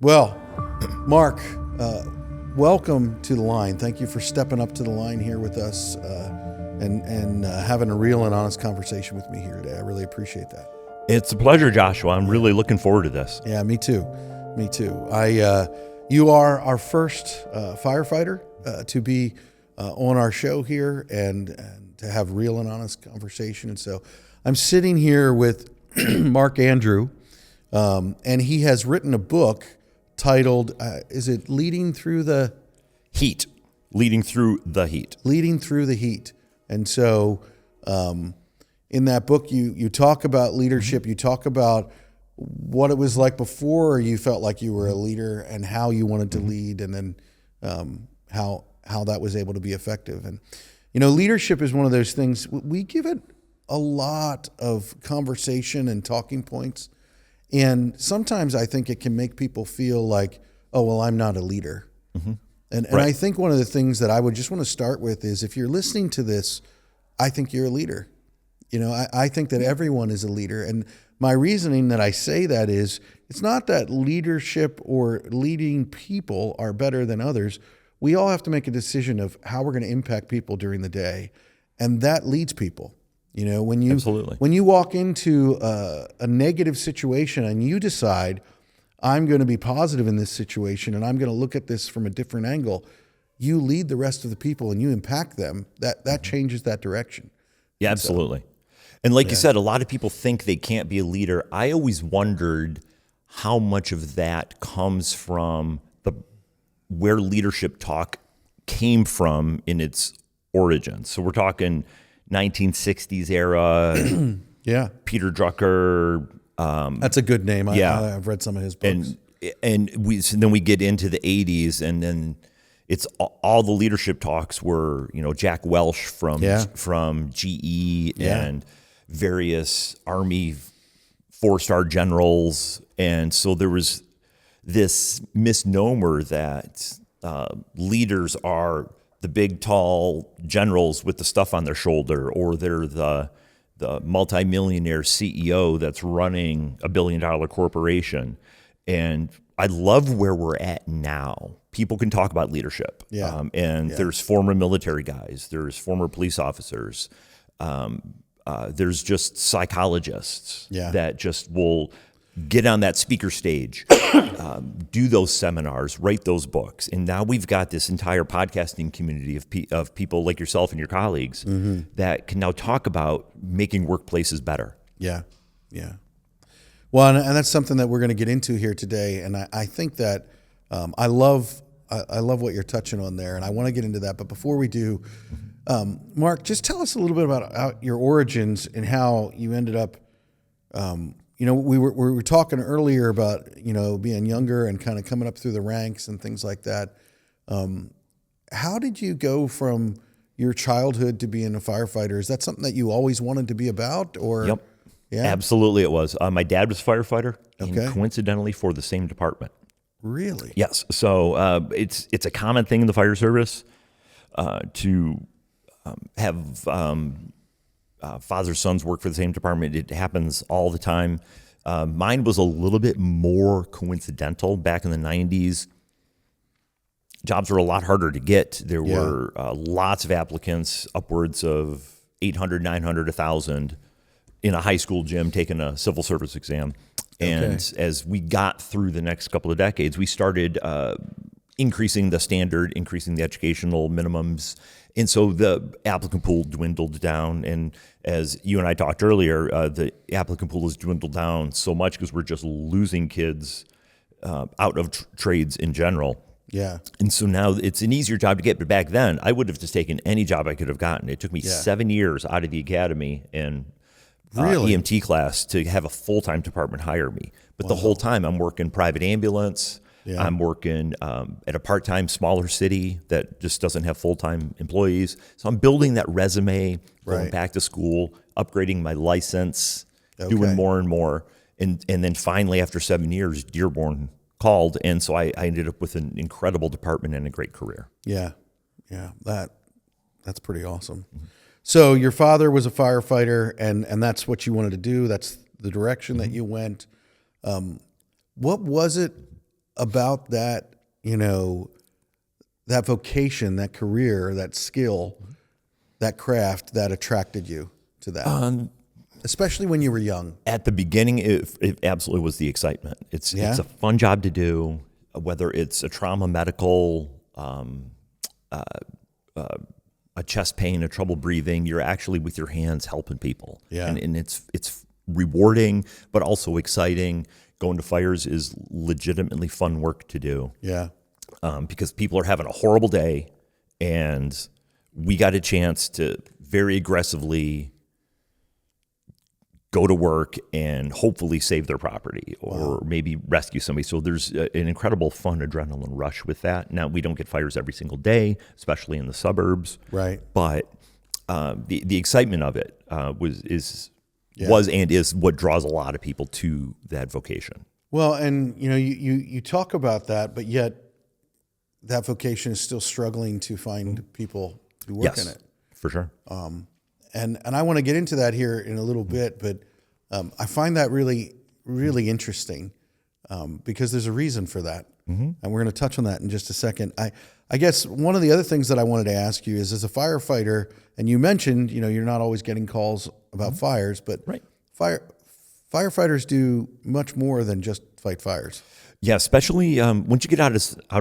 Well, Marc, welcome to the line. Thank you for stepping up to the line here with us and having a real and honest conversation with me here today. I really appreciate that. It's a pleasure, Joshua. I'm really looking forward to this. Yeah, me too. Me too. You are our first firefighter to be on our show here and to have real and honest conversation. And so I'm sitting here with Marc Andrew, and he has written a book titled, is it Leading Through the Heat? Leading Through the Heat. Leading Through the Heat. And so in that book, you talk about leadership. You talk about what it was like before you felt like you were a leader and how you wanted to lead, and then how that was able to be effective. And, you know, leadership is one of those things, we give it a lot of conversation and talking points. And sometimes I think it can make people feel like, oh, well, I'm not a leader. Mm-hmm. And I think one of the things that I would just want to start with is, if you're listening to this, I think you're a leader. You know, I think that everyone is a leader. And my reasoning that I say that is, it's not that leadership or leading people are better than others. We all have to make a decision of how we're going to impact people during the day. And that leads people. You know, when you walk into a negative situation and you decide, I'm going to be positive in this situation and I'm going to look at this from a different angle, you lead the rest of the people and you impact them. That changes that direction. Yeah, absolutely. And like you said, a lot of people think they can't be a leader. I always wondered how much of that comes from where leadership talk came from in its origins. So we're talking 1960s era. Yeah. Peter Drucker. That's a good name. I've read some of his books. And then we get into the 80s, and then it's all the leadership talks were, you know, Jack Welch from GE and various Army 4-star generals. And so there was this misnomer that leaders are the big, tall generals with the stuff on their shoulder, or they're the multimillionaire CEO that's running a $1 billion corporation. And I love where we're at now. People can talk about leadership. There's former military guys, there's former police officers, there's just psychologists that just will get on that speaker stage, do those seminars, write those books. And now we've got this entire podcasting community of people like yourself and your colleagues that can now talk about making workplaces better. Yeah, yeah. Well, and that's something that we're going to get into here today. And I think that I love what you're touching on there, and I want to get into that. But before we do, Marc, just tell us a little bit about your origins and how you ended up you know, we were talking earlier about, you know, being younger and kind of coming up through the ranks and things like that. How did you go from your childhood to being a firefighter? Is that something that you always wanted to be about? Or Yep. Yeah, absolutely it was. My dad was a firefighter, and coincidentally for the same department. Really? Yes. So it's a common thing in the fire service to have father sons work for the same department. It happens all the time. Mine was a little bit more coincidental. Back in the 90s, jobs were a lot harder to get. There were lots of applicants, upwards of 800, 900, 1,000 in a high school gym taking a civil service exam. And as we got through the next couple of decades, we started increasing the standard, increasing the educational minimums. And so the applicant pool dwindled down. And as you and I talked earlier, the applicant pool has dwindled down so much because we're just losing kids out of trades in general. Yeah. And so now it's an easier job to get. But back then, I would have just taken any job I could have gotten. It took me 7 years out of the academy and EMT class to have a full-time department hire me. But the whole time I'm working private ambulance. Yeah. I'm working at a part-time smaller city that just doesn't have full-time employees. So I'm building that resume, going back to school, upgrading my license, doing more and more. And then finally, after 7 years, Dearborn called. And so I ended up with an incredible department and a great career. Yeah. Yeah. That's pretty awesome. Mm-hmm. So your father was a firefighter, and that's what you wanted to do. That's the direction that you went. What was it about that, that vocation, that career, that skill, that craft that attracted you to that? Especially when you were young. At the beginning, it absolutely was the excitement. It's a fun job to do, whether it's a trauma medical, a chest pain, a trouble breathing. You're actually with your hands helping people. Yeah. And it's rewarding, but also exciting. Going to fires is legitimately fun work to do. Yeah. Because people are having a horrible day, and we got a chance to very aggressively go to work and hopefully save their property or maybe rescue somebody. So there's an incredible fun adrenaline rush with that. Now, we don't get fires every single day, especially in the suburbs. Right. But the excitement of it was and is what draws a lot of people to that vocation. Well, and you talk about that, but yet that vocation is still struggling to find people to work in it. For sure. And I want to get into that here in a little bit, but I find that really, really interesting because there's a reason for that. And we're going to touch on that in just a second. I guess one of the other things that I wanted to ask you is, as a firefighter, and you mentioned, you're not always getting calls about fires, but firefighters do much more than just fight fires. Yeah, especially once you get out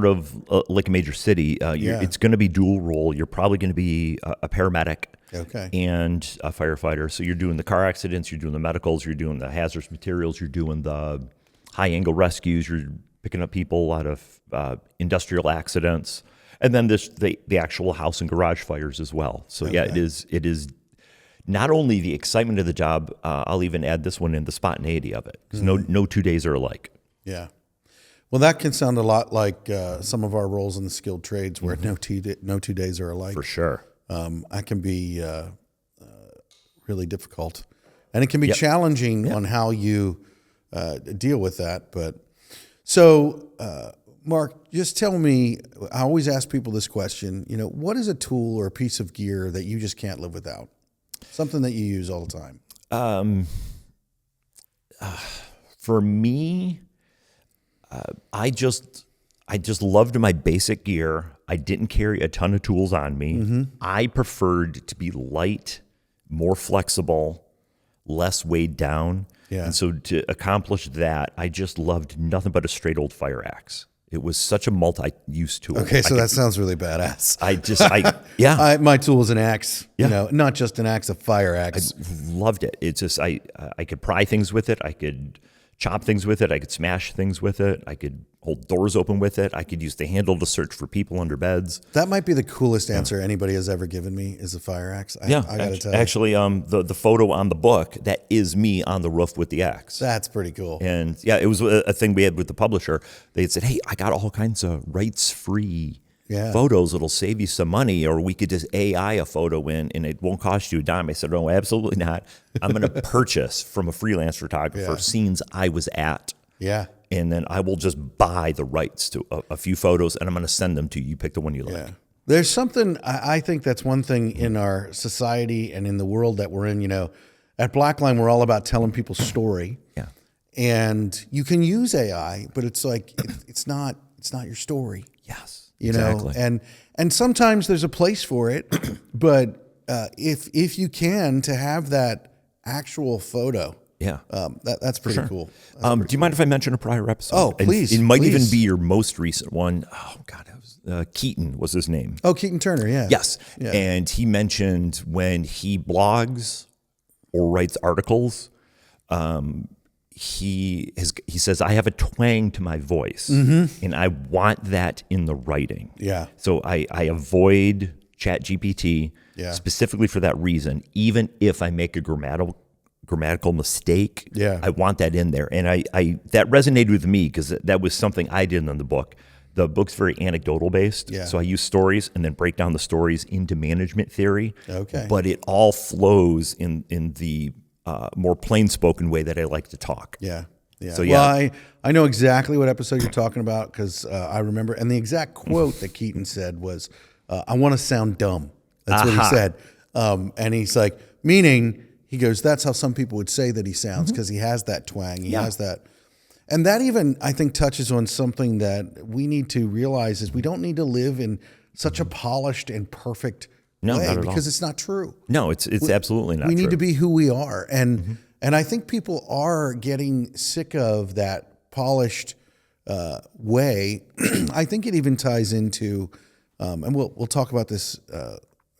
of like a major city, it's going to be dual role. You're probably going to be a paramedic and a firefighter. So you're doing the car accidents, you're doing the medicals, you're doing the hazardous materials, you're doing the high-angle rescues, you're picking up people out of industrial accidents, and then the actual house and garage fires as well. So it is not only the excitement of the job, I'll even add this one in, the spontaneity of it, because no 2 days are alike. Yeah. Well, that can sound a lot like some of our roles in the skilled trades, where no 2 days are alike. For sure. That can be really difficult, and it can be challenging on how you deal with that. But so, Mark, just tell me. I always ask people this question. What is a tool or a piece of gear that you just can't live without? Something that you use all the time. For me, I just loved my basic gear. I didn't carry a ton of tools on me. I preferred to be light, more flexible, less weighed down. Yeah. And so to accomplish that, I just loved nothing but a straight old fire axe. It was such a multi-use tool. Okay, so that sounds really badass. My tool was an axe. Not just an axe, a fire axe. I loved it. It's just I could pry things with it. I could chop things with it. I could smash things with it. I could hold doors open with it. I could use the handle to search for people under beds. That might be the coolest answer anybody has ever given me, is a fire axe. I got to tell you. Actually, the photo on the book, that is me on the roof with the axe. That's pretty cool. And it was a thing we had with the publisher. They had said, hey, I got all kinds of rights-free photos that'll save you some money, or we could just AI a photo in and it won't cost you a dime. I said, no, absolutely not. I'm going to purchase from a freelance photographer scenes I was at. Yeah. And then I will just buy the rights to a few photos, and I'm going to send them to you. You pick the one you like. Yeah. There's something, I think that's one thing in our society and in the world that we're in. At Blackline, we're all about telling people's story. Yeah. And you can use AI, but it's like, it's not your story. Yes. Exactly. And sometimes there's a place for it, but if you can, to have that actual photo. Yeah, that's pretty cool. Do you mind if I mention a prior episode? Oh, please. It might even be your most recent one. Oh, God, it was Keaton was his name. Oh, Keaton Turner, yeah. Yes, and he mentioned when he blogs or writes articles, he says, I have a twang to my voice, and I want that in the writing. Yeah. So I avoid ChatGPT specifically for that reason, even if I make a grammatical mistake. Yeah. I want that in there. And I that resonated with me because that was something I did in the book. The book's very anecdotal based. Yeah. So I use stories and then break down the stories into management theory. Okay. But it all flows in the more plain spoken way that I like to talk. Yeah. Yeah. So Well, I know exactly what episode you're talking about because I remember, and the exact quote that Keaton said was, I want to sound dumb. That's what he said. And he's like, meaning, he goes, that's how some people would say that he sounds, because he has that twang. He has that. And that even, I think, touches on something that we need to realize is we don't need to live in such a polished and perfect way, because it's not true. No, it's absolutely not true. We need to be who we are. And I think people are getting sick of that polished way. I think it even ties into, and we'll talk about this.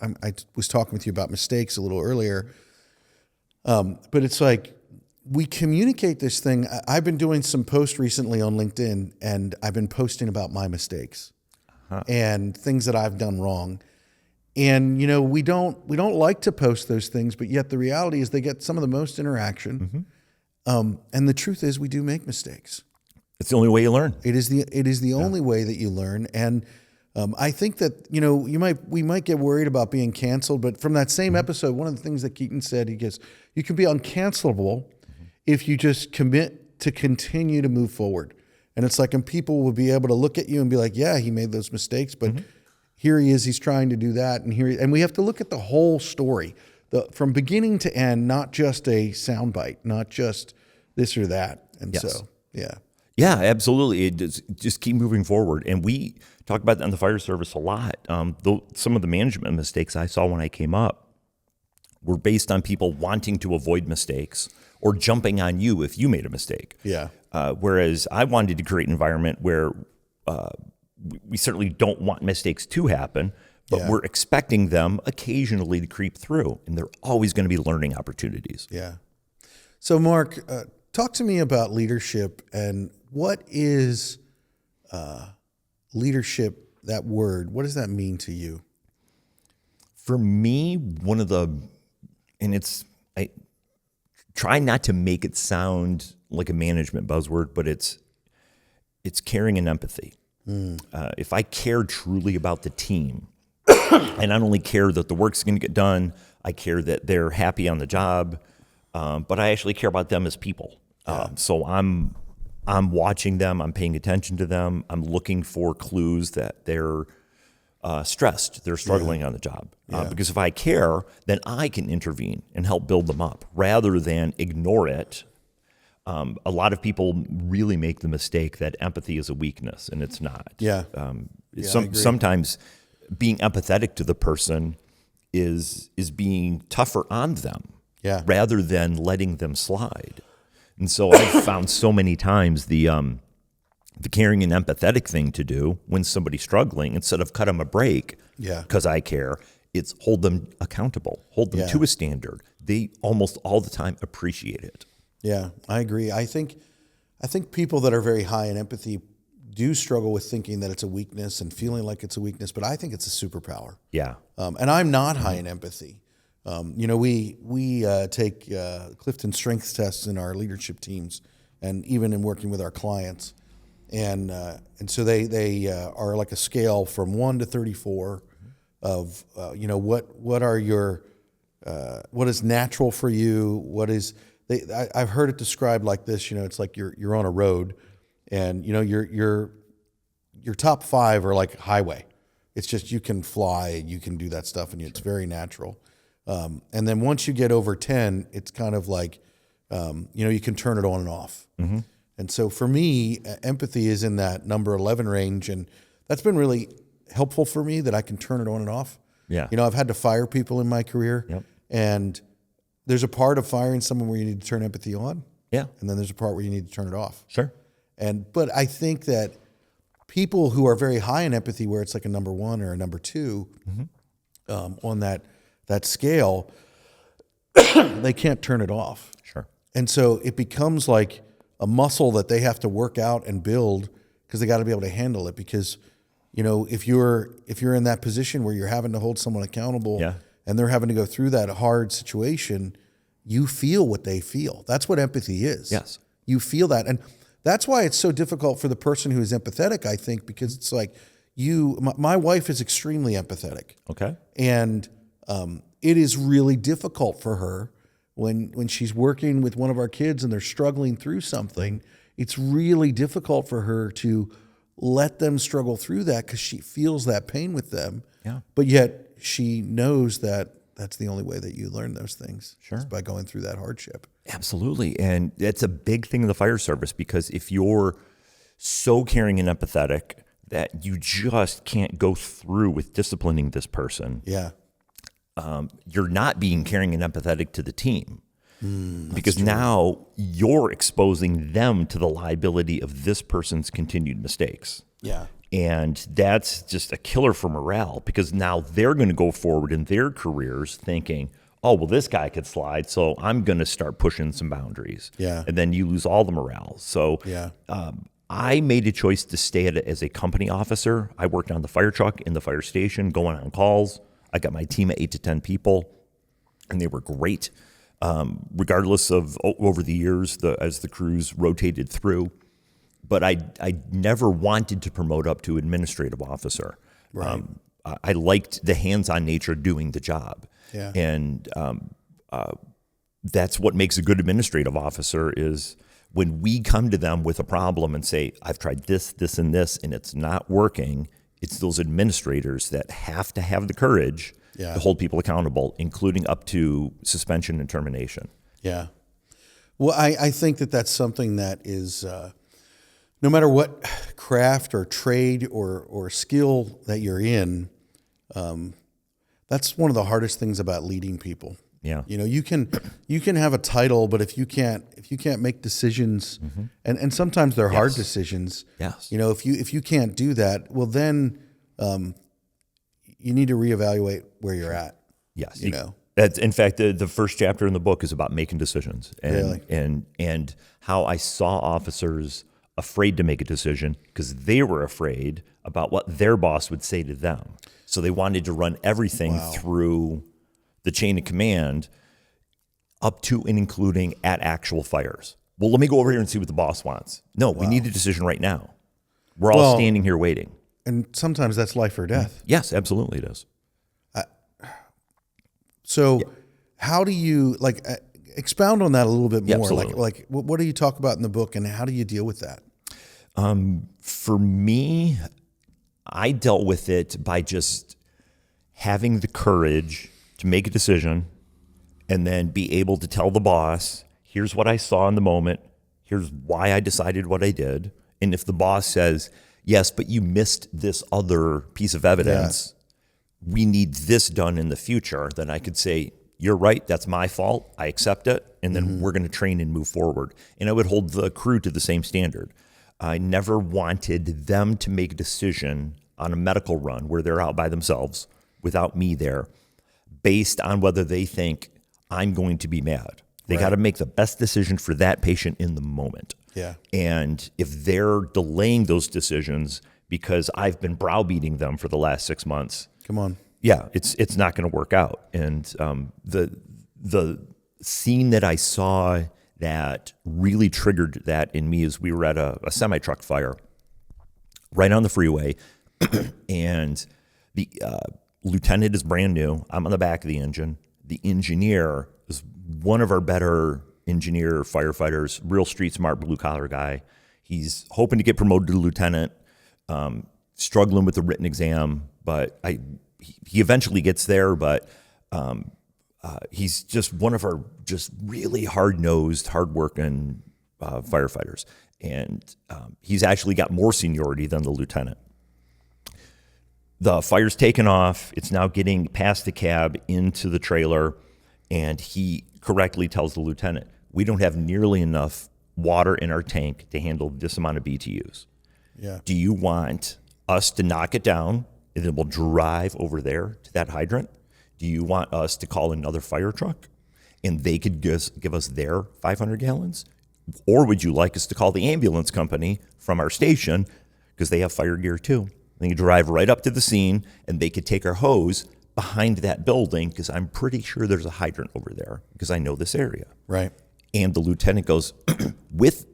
I was talking with you about mistakes a little earlier, but it's like we communicate this thing. I've been doing some posts recently on LinkedIn, and I've been posting about my mistakes and things that I've done wrong. And, you know, we don't like to post those things, but yet the reality is they get some of the most interaction. And the truth is we do make mistakes. It's the only way you learn. It is the only way that you learn. And I think that, you know, we might get worried about being canceled, but from that same episode, one of the things that Keaton said, he goes, you can be uncancelable if you just commit to continue to move forward. And it's like, and people will be able to look at you and be like, yeah, he made those mistakes, but here he is, he's trying to do that. And we have to look at the whole story, from beginning to end, not just a soundbite, not just this or that. And so, yeah. Yeah, absolutely. Just keep moving forward. And we talk about that in the fire service a lot. Some of the management mistakes I saw when I came up were based on people wanting to avoid mistakes or jumping on you if you made a mistake. Yeah. Whereas I wanted to create an environment where we certainly don't want mistakes to happen, but we're expecting them occasionally to creep through, and they're always going to be learning opportunities. Yeah. So, Marc, talk to me about leadership, and what is leadership, that word, what does that mean to you? For me, I try not to make it sound like a management buzzword, but it's caring and empathy. If I care truly about the team, I not only care that the work's going to get done, I care that they're happy on the job, but I actually care about them as people. So I'm watching them, I'm paying attention to them, I'm looking for clues that they're stressed, they're struggling on the job. Because if I care, then I can intervene and help build them up rather than ignore it. A lot of people really make the mistake that empathy is a weakness, and it's not. Sometimes being empathetic to the person is being tougher on them rather than letting them slide. And so I've found so many times the caring and empathetic thing to do when somebody's struggling, instead of cut them a break because I care, it's hold them accountable, hold them to a standard. They almost all the time appreciate it. Yeah, I agree. I think people that are very high in empathy do struggle with thinking that it's a weakness and feeling like it's a weakness, but I think it's a superpower. Yeah. And I'm not high in empathy. You know, we take Clifton strengths tests in our leadership teams, and even in working with our clients, and so they are like a scale from 1 to 34 of you know, what are your what is natural for you, what is I've heard it described like this. You know, it's like you're on a road, and you know your top 5 are like highway. It's just you can fly, you can do that stuff, and it's very natural. And then once you get over 10, it's kind of like you know, you can turn it on and off. And so for me, empathy is in that number 11 range, and that's been really helpful for me, that I can turn it on and off. Yeah. You know, I've had to fire people in my career, and there's a part of firing someone where you need to turn empathy on. Yeah. And then there's a part where you need to turn it off. Sure. But I think that people who are very high in empathy, where it's like a number 1 or a number 2 on that scale, they can't turn it off. Sure. And so it becomes like a muscle that they have to work out and build, because they got to be able to handle it. Because, you know, if you're in that position where you're having to hold someone accountable, and they're having to go through that hard situation, you feel what they feel. That's what empathy is. Yes. You feel that. And that's why it's so difficult for the person who is empathetic, I think, because it's like my wife is extremely empathetic. Okay. And it is really difficult for her when she's working with one of our kids and they're struggling through something. It's really difficult for her to let them struggle through that, because she feels that pain with them. Yeah. But yet she knows that that's the only way that you learn those things. Sure. Is by going through that hardship. Absolutely. And that's a big thing in the fire service, because if you're so caring and empathetic that you just can't go through with disciplining this person, Yeah. You're not being caring and empathetic to the team. Because true. now you're exposing them to the liability of this person's continued mistakes. Yeah. And that's just a killer for morale, because now they're going to go forward in their careers thinking, oh, well, this guy could slide, so I'm going to start pushing some boundaries. Yeah. And then you lose all the morale. So Yeah. I made a choice to stay at it as a company officer. I worked on the fire truck in the fire station, going on calls. I got my team of 8 to 10 people, and they were great. Regardless of over the years, as the crews rotated through. But I never wanted to promote up to administrative officer. Right. I liked the hands-on nature doing the job. Yeah. And that's what makes a good administrative officer, is when we come to them with a problem and say, I've tried this, this, and this, and it's not working, it's those administrators that have to have the courage Yeah. to hold people accountable, including up to suspension and termination. Yeah. Well, I think that that's something that is, no matter what craft or trade or skill that you're in, that's one of the hardest things about leading people. Yeah. You know, you can have a title, but if you can't make decisions, and sometimes they're hard decisions. Yes. You know, if you can't do that, well then, you need to reevaluate where you're at. Yes. You know. That's, in fact, the first chapter in the book is about making decisions, and Really? and how I saw officers afraid to make a decision because they were afraid about what their boss would say to them. So they wanted to run everything through the chain of command up to and including at actual fires. Well, let me go over here and see what the boss wants. No, we need a decision right now. We're all standing here waiting. And sometimes that's life or death. Yes, absolutely it is. So how do you expound on that a little bit more? Absolutely. Like what do you talk about in the book, and how do you deal with that? For me, I dealt with it by just having the courage to make a decision and then be able to tell the boss, here's what I saw in the moment, here's why I decided what I did. And if the boss says, yes, but you missed this other piece of evidence, we need this done in the future, then I could say, you're right, that's my fault, I accept it, and then we're going to train and move forward. And I would hold the crew to the same standard. I never wanted them to make a decision on a medical run where they're out by themselves without me there, based on whether they think I'm going to be mad. They got to make the best decision for that patient in the moment. Yeah. And if they're delaying those decisions because I've been browbeating them for the last 6 months, Come on. yeah, it's not going to work out. And the scene that I saw that really triggered that in me is we were at a semi-truck fire right on the freeway, and the lieutenant is brand new. I'm on the back of the engine. The engineer is one of our better engineer firefighters, real street smart, blue collar guy. He's hoping to get promoted to lieutenant, struggling with the written exam, but he eventually gets there. But he's just one of our just really hard-nosed, hard-working firefighters. And he's actually got more seniority than the lieutenant. The fire's taken off. It's now getting past the cab into the trailer. And he correctly tells the lieutenant, we don't have nearly enough water in our tank to handle this amount of BTUs. Yeah. Do you want us to knock it down and then we'll drive over there to that hydrant? Do you want us to call another fire truck and they could give us their 500 gallons? Or would you like us to call the ambulance company from our station, because they have fire gear too? They can drive right up to the scene and they could take our hose behind that building, because I'm pretty sure there's a hydrant over there because I know this area. Right. And the lieutenant goes, with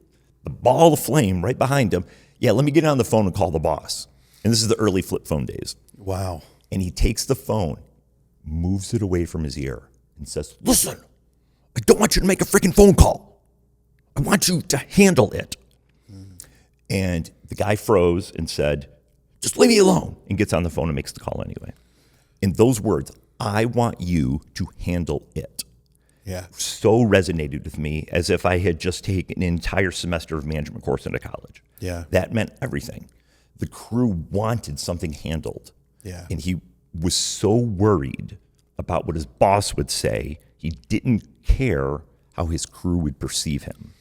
the ball of flame right behind him, yeah, let me get on the phone and call the boss. And this is the early flip phone days. Wow. And he takes the phone, moves it away from his ear, and says, listen, I don't want you to make a freaking phone call. I want you to handle it. And the guy froze and said, just leave me alone, and gets on the phone and makes the call anyway. In those words, I want you to handle it. Yeah. So resonated with me as if I had just taken an entire semester of management course into college. Yeah. That meant everything. The crew wanted something handled. Yeah. And he was so worried about what his boss would say, he didn't care how his crew would perceive him.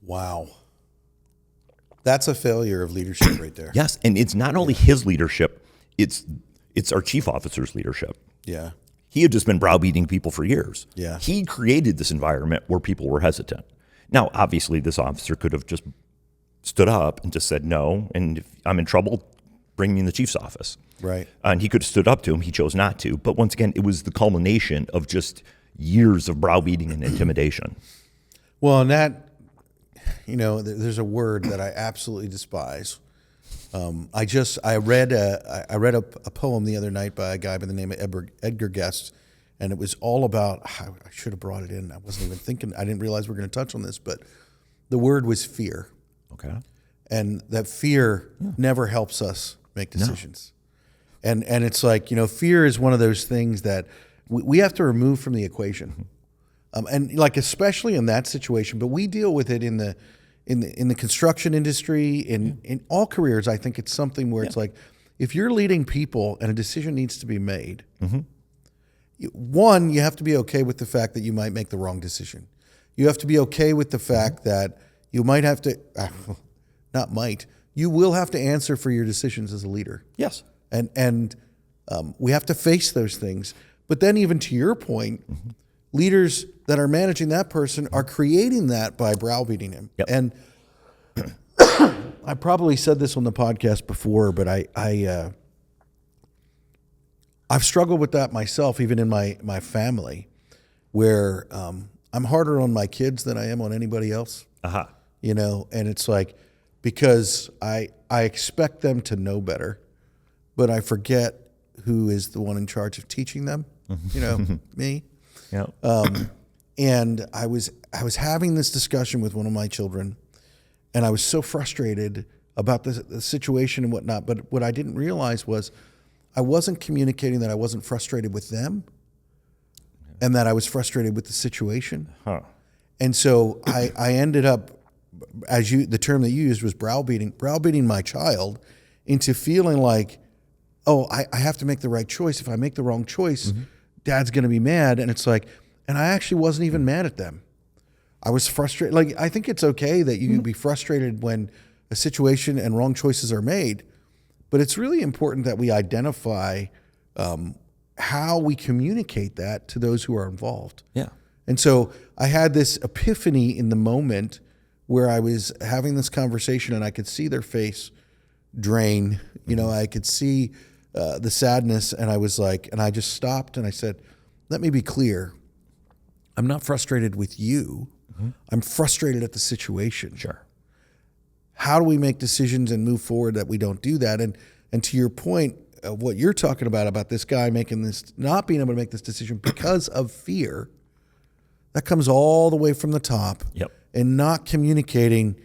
Wow. That's a failure of leadership right there. Yes, and it's not only his leadership, it's our chief officer's leadership. Yeah. He had just been browbeating people for years. Yeah. He created this environment where people were hesitant. Now, obviously, this officer could have just stood up and just said no, and if I'm in trouble, bring me in the chief's office. Right. And he could have stood up to him. He chose not to. But once again, it was the culmination of just years of browbeating and intimidation. Well, and that, there's a word that I absolutely despise. I read a poem the other night by a guy by the name of Edgar Guest, and it was all about, I should have brought it in. I wasn't even thinking, I didn't realize we were going to touch on this, but the word was fear. Okay. And that fear never helps us make decisions. No. And it's like, fear is one of those things that we have to remove from the equation. And like, especially in that situation, but we deal with it in the construction industry, in all careers. I think it's something where it's like, if you're leading people and a decision needs to be made, one, you have to be okay with the fact that you might make the wrong decision. You have to be okay with the fact that you might have to, you will have to answer for your decisions as a leader. Yes. And we have to face those things. But then even to your point, leaders that are managing that person are creating that by browbeating him. Yep. And I probably said this on the podcast before, but I've struggled with that myself, even in my family, where I'm harder on my kids than I am on anybody else. Uh-huh. And it's like, because I expect them to know better, but I forget who is the one in charge of teaching them, me. Yeah. And I was having this discussion with one of my children, and I was so frustrated about the situation and whatnot. But what I didn't realize was I wasn't communicating that I wasn't frustrated with them, and that I was frustrated with the situation. Huh. And so I ended up, the term that you used was browbeating my child into feeling like, oh, I have to make the right choice. If I make the wrong choice, Dad's going to be mad. And it's like, and I actually wasn't even mad at them. I was frustrated. Like, I think it's okay that you can be frustrated when a situation and wrong choices are made, but it's really important that we identify how we communicate that to those who are involved. Yeah. And so I had this epiphany in the moment where I was having this conversation, and I could see their face drain. I could see the sadness, and I was like, and I just stopped and I said, let me be clear. I'm not frustrated with you. I'm frustrated at the situation. Sure. How do we make decisions and move forward that we don't do that? And to your point of what you're talking about this guy not being able to make this decision because of fear, that comes all the way from the top. Yep. And not communicating,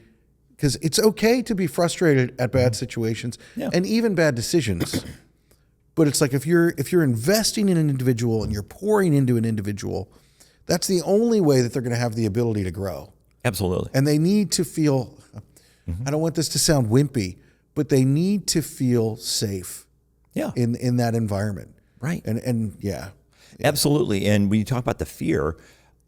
because it's okay to be frustrated at bad situations and even bad decisions. But it's like if you're investing in an individual and you're pouring into an individual, that's the only way that they're going to have the ability to grow. Absolutely. And they need to feel, I don't want this to sound wimpy, but they need to feel safe in that environment. Right. And yeah. Absolutely. And when you talk about the fear,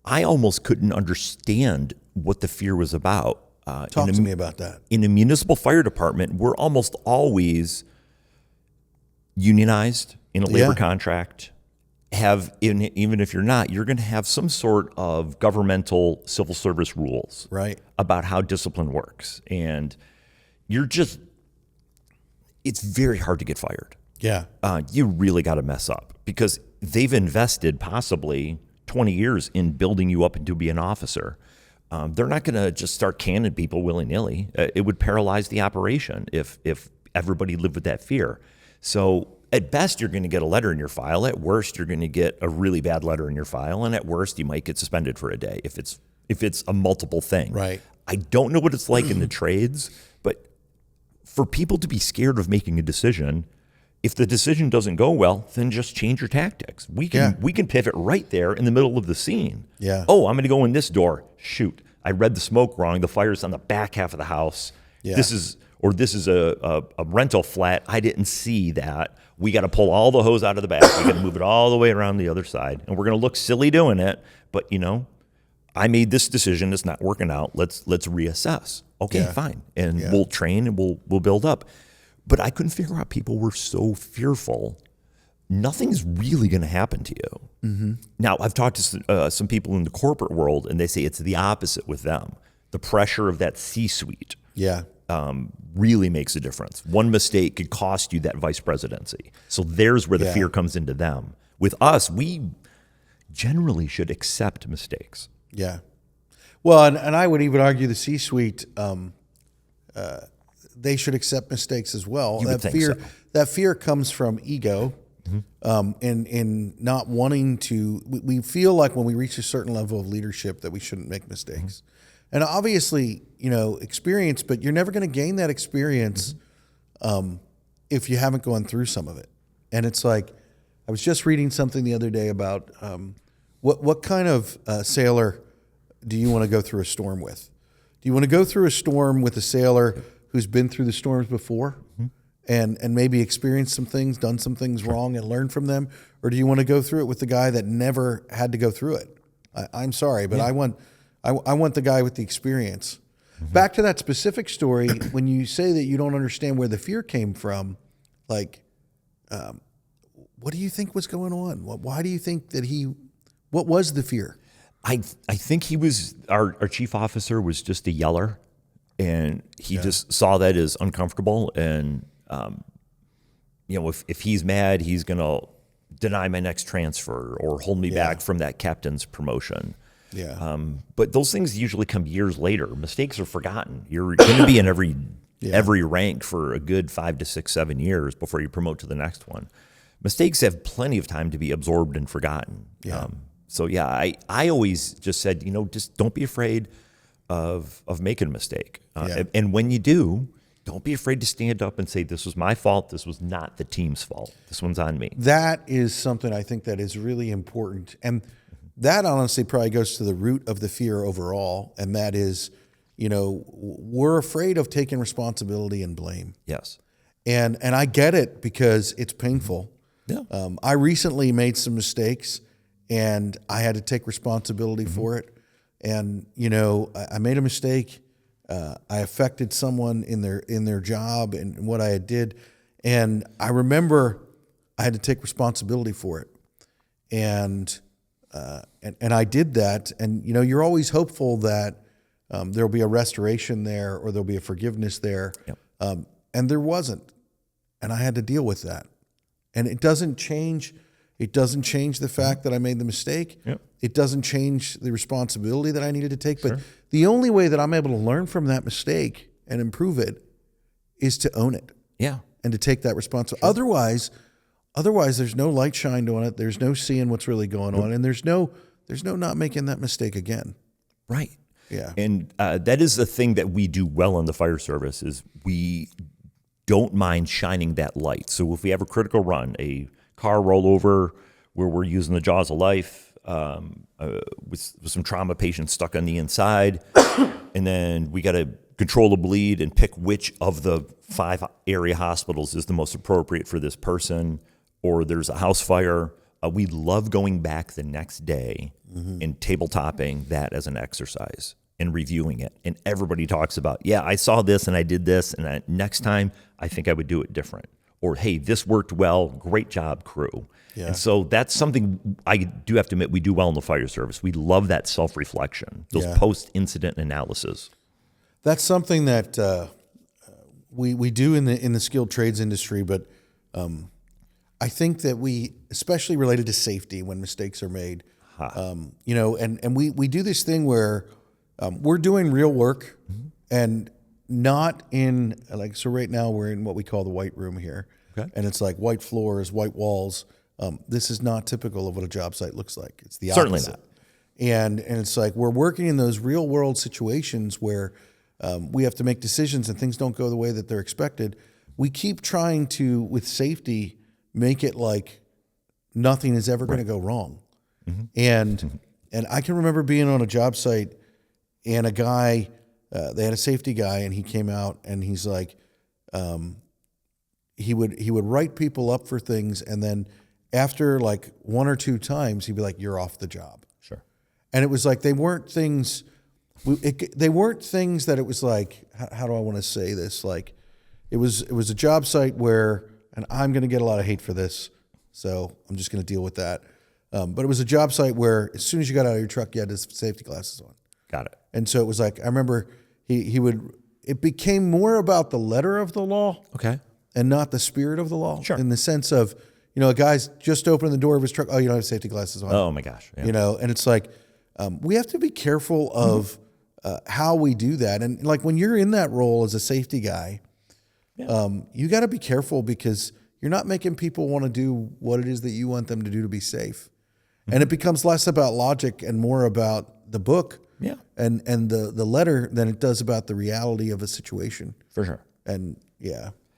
I almost couldn't understand what the fear was about. Talk to me about that. In a municipal fire department, we're almost always unionized in a labor contract. Even if you're not, you're going to have some sort of governmental civil service rules about how discipline works. And it's very hard to get fired. Yeah. You really got to mess up because they've invested possibly 20 years in building you up into be an officer. They're not going to just start canning people willy-nilly. It would paralyze the operation if everybody lived with that fear. So at best, you're going to get a letter in your file. At worst, you're going to get a really bad letter in your file. And at worst, you might get suspended for a day if it's a multiple thing. Right. I don't know what it's like in the trades, but for people to be scared of making a decision, if the decision doesn't go well, then just change your tactics. We can pivot right there in the middle of the scene. Yeah. Oh, I'm going to go in this door. Shoot, I read the smoke wrong. The fire's on the back half of the house. Yeah. This is a rental flat. I didn't see that. We got to pull all the hose out of the back. We got to move it all the way around the other side, and we're going to look silly doing it. But I made this decision. It's not working out. Let's reassess. Okay, fine, and we'll train and we'll build up. But I couldn't figure out, people were so fearful. Nothing's really going to happen to you. Mm-hmm. Now, I've talked to some people in the corporate world, and they say it's the opposite with them. The pressure of that C-suite really makes a difference. One mistake could cost you that vice presidency. So there's where the fear comes into them. With us, we generally should accept mistakes. Yeah. Well, and I would even argue the C-suite, they should accept mistakes as well. That fear comes from ego, and not wanting to. We feel like when we reach a certain level of leadership that we shouldn't make mistakes, and obviously, experience. But you're never going to gain that experience if you haven't gone through some of it. And it's like, I was just reading something the other day about what kind of sailor do you want to go through a storm with? Do you want to go through a storm with a sailor who's been through the storms before and maybe experienced some things, done some things wrong and learned from them? Or do you want to go through it with the guy that never had to go through it? I'm sorry, but I want the guy with the experience. Back to that specific story, when you say that you don't understand where the fear came from, like, what do you think was going on? Why do you think that what was the fear? I think he was, our chief officer was just a yeller, and he just saw that as uncomfortable. And, if he's mad, he's going to deny my next transfer or hold me back from that captain's promotion. Yeah. But those things usually come years later. Mistakes are forgotten. You're going to be in every rank for a good 5 to 6, 7 years before you promote to the next one. Mistakes have plenty of time to be absorbed and forgotten. Yeah. I always just said, just don't be afraid of making a mistake. And when you do, don't be afraid to stand up and say, this was my fault. This was not the team's fault. This one's on me. That is something I think that is really important. And that honestly probably goes to the root of the fear overall. And that is, we're afraid of taking responsibility and blame. Yes. And I get it because it's painful. Yeah. I recently made some mistakes and I had to take responsibility for it. And, I made a mistake. I affected someone in their job and what I had did. And I remember I had to take responsibility for it. And I did that. And, you're always hopeful that there'll be a restoration there or there'll be a forgiveness there. Yep. And there wasn't. And I had to deal with that. And it doesn't change the fact that I made the mistake. Yep. It doesn't change the responsibility that I needed to take. Sure. But the only way that I'm able to learn from that mistake and improve it is to own it. Yeah. And to take that responsibility. Sure. Otherwise there's no light shined on it. There's no seeing what's really going on. And there's no not making that mistake again. Right. Yeah. And that is the thing that we do well in the fire service is we don't mind shining that light. So if we have a critical run, a car rollover where we're using the jaws of life, with some trauma patients stuck on the inside, and then we got to control the bleed and pick which of the 5 area hospitals is the most appropriate for this person, or there's a house fire. We love going back the next day and tabletopping that as an exercise and reviewing it. And everybody talks about, I saw this and I did this, and next time I think I would do it different. Or, hey, this worked well. Great job, crew. Yeah. And so that's something I do have to admit we do well in the fire service. We love that self-reflection, those post-incident analysis. That's something that we do in the skilled trades industry, but I think that we, especially related to safety when mistakes are made, and we do this thing where we're doing real work and not in, so right now we're in what we call the white room here. Okay. And it's like white floors, white walls. This is not typical of what a job site looks like. It's the opposite. Certainly not. And it's like we're working in those real world situations where we have to make decisions and things don't go the way that they're expected. we keep trying to, with safety, make it like nothing is ever going to go wrong. And I can remember being on a job site, and a guy, they had a safety guy, and he came out and he's like, he would write people up for things, and then after like one or two times, he'd be like, "You're off the job." Sure. And it was like they weren't things that it was like, how do I want to say this? Like, it was a job site where, and I'm going to get a lot of hate for this, so I'm just going to deal with that. But it was a job site where as soon as you got out of your truck, you had his safety glasses on. Got it. And so it was like, I remember it became more about the letter of the law. Okay. And not the spirit of the law. Sure. In the sense of, a guy's just opening the door of his truck. Oh, you don't have safety glasses on. Oh my gosh. Yeah. And it's like, we have to be careful of how we do that. And like when you're in that role as a safety guy, you got to be careful, because you're not making people want to do what it is that you want them to do to be safe. And it becomes less about logic and more about the book and the letter than it does about the reality of a situation. For sure. And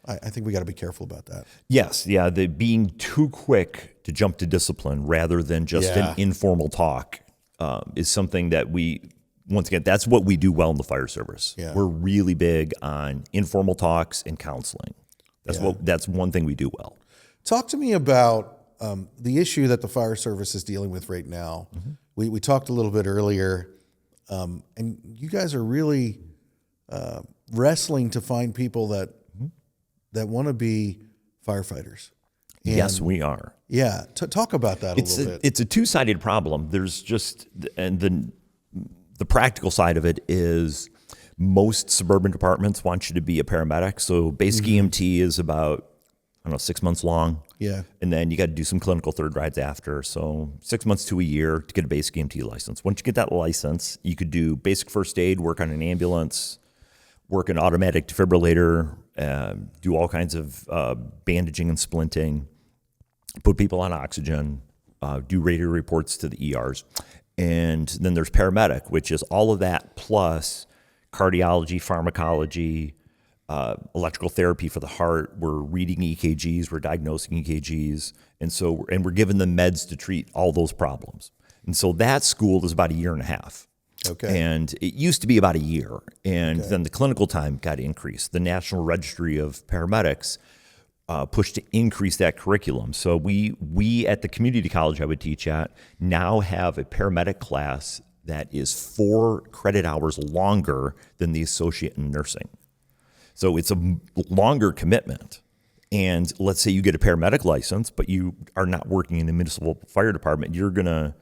I think we got to be careful about that. Yes. Yeah. The being too quick to jump to discipline rather than just an informal talk is something that once again, that's what we do well in the fire service. Yeah. We're really big on informal talks and counseling. That's one thing we do well. Talk to me about the issue that the fire service is dealing with right now. We talked a little bit earlier, and you guys are really wrestling to find people that want to be firefighters. And yes, we are. Yeah, talk about that a little bit. It's a two-sided problem. There's just, and the practical side of it is most suburban departments want you to be a paramedic. So basic EMT is about, 6 months long. Yeah. And then you got to do some clinical third rides after. So 6 months to a year to get a basic EMT license. Once you get that license, you could do basic first aid, work on an ambulance, work an automatic defibrillator, do all kinds of bandaging and splinting, put people on oxygen, do radio reports to the ERs. And then there's paramedic, which is all of that plus cardiology, pharmacology, electrical therapy for the heart. We're reading EKGs, we're diagnosing EKGs, and we're giving them meds to treat all those problems. And so that school is about a year and a half. Okay. And it used to be about a year, and then the clinical time got increased. The National Registry of Paramedics pushed to increase that curriculum. So we at the community college I would teach at now have a paramedic class that is 4 credit hours longer than the associate in nursing. So it's a longer commitment. And let's say you get a paramedic license, but you are not working in the municipal fire department, you're gonna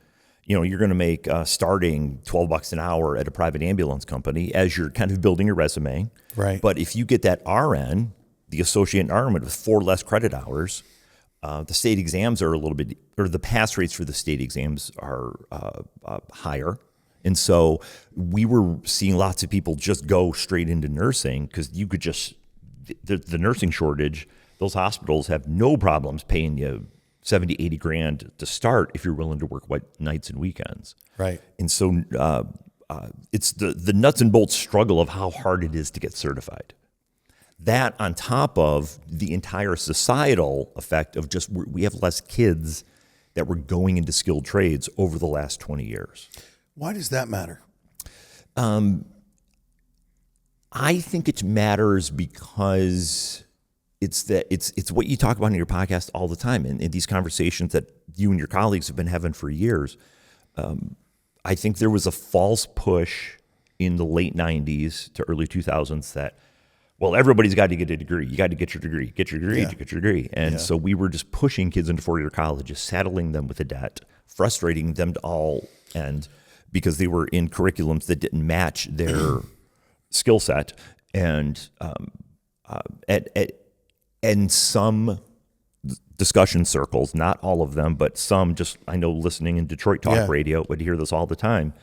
make starting $12 an hour at a private ambulance company as you're kind of building your resume. Right. But if you get that RN, the associate in RN with 4 less credit hours, the state exams are the pass rates for the state exams are higher. And so we were seeing lots of people just go straight into nursing because you could just, the nursing shortage, those hospitals have no problems paying you 70, 80 grand to start if you're willing to work nights and weekends. Right. And so it's the nuts and bolts struggle of how hard it is to get certified. That on top of the entire societal effect of just we have less kids that were going into skilled trades over the last 20 years. Why does that matter? I think it matters because it's what you talk about in your podcast all the time, and in these conversations that you and your colleagues have been having for years. I think there was a false push in the late 90s to early 2000s that, well, everybody's got to get a degree. You got to get your degree, get your degree, get your degree. And so we were just pushing kids into four-year colleges, saddling them with a debt, frustrating them to all end because they were in curriculums that didn't match their skill set. And some discussion circles, not all of them, but some just, I know listening in Detroit Talk Radio would hear this all the time.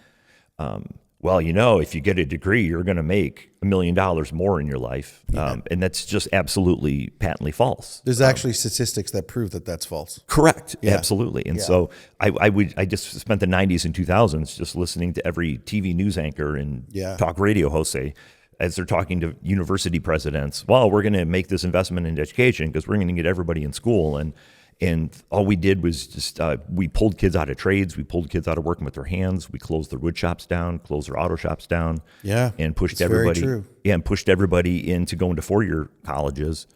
Well, if you get a degree, you're going to make $1 million more in your life. And that's just absolutely patently false. There's actually statistics that prove that that's false. Correct. Yeah. Absolutely. And so I just spent the 90s and 2000s just listening to every TV news anchor and talk radio host say, as they're talking to university presidents, well, we're going to make this investment in education because we're going to get everybody in school. And all we did was just, we pulled kids out of trades. We pulled kids out of working with their hands. We closed their wood shops down, closed their auto shops down. Yeah. And pushed Very everybody. true. Yeah. And pushed everybody into going to 4-year colleges.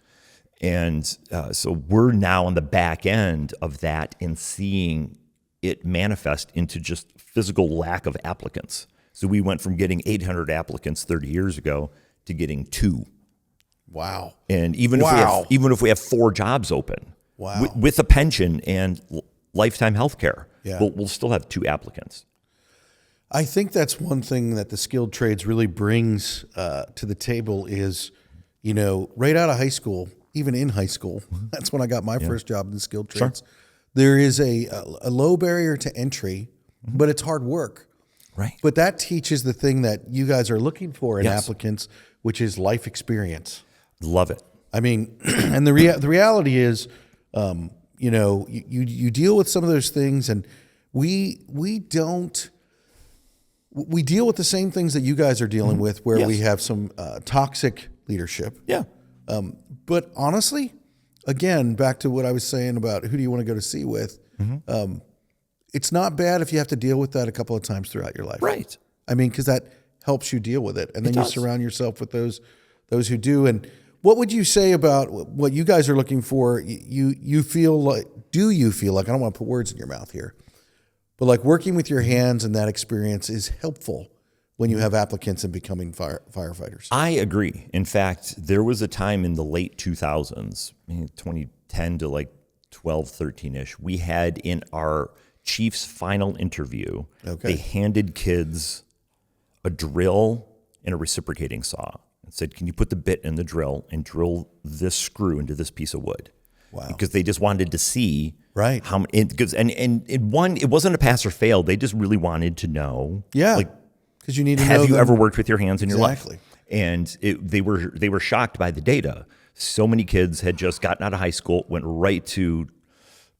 And so we're now on the back end of that and seeing it manifest into just physical lack of applicants. So we went from getting 800 applicants 30 years ago to getting 2. Wow. And even if we have 4 jobs open, wow, with a pension and lifetime health care, we'll still have 2 applicants. I think that's one thing that the skilled trades really brings to the table is, right out of high school, even in high school, that's when I got my first job in the skilled trades. Sure. There is a low barrier to entry, but it's hard work. Right. But that teaches the thing that you guys are looking for in applicants, which is life experience. Love it. I mean, and the reality is, you deal with some of those things, and we deal with the same things that you guys are dealing with, where we have some toxic leadership. Yeah. But honestly, again, back to what I was saying about who do you want to go to sea with, it's not bad if you have to deal with that a couple of times throughout your life. Right. I mean, because that helps you deal with it. And then you surround yourself with those who do. And what would you say about what you guys are looking for? You feel like, do you feel like, I don't want to put words in your mouth here, but like working with your hands and that experience is helpful when you have applicants and becoming firefighters? I agree. In fact, there was a time in the late 2000s, 2010 to like 12, 13-ish, we had in our chief's final interview, they handed kids a drill and a reciprocating saw and said, can you put the bit in the drill and drill this screw into this piece of wood? Wow. Because they just wanted to see how many, because it wasn't a pass or fail. They just really wanted to know. Yeah. Because you need to know. Have you ever worked with your hands in your life? Exactly. And they were shocked by the data. So many kids had just gotten out of high school, went right to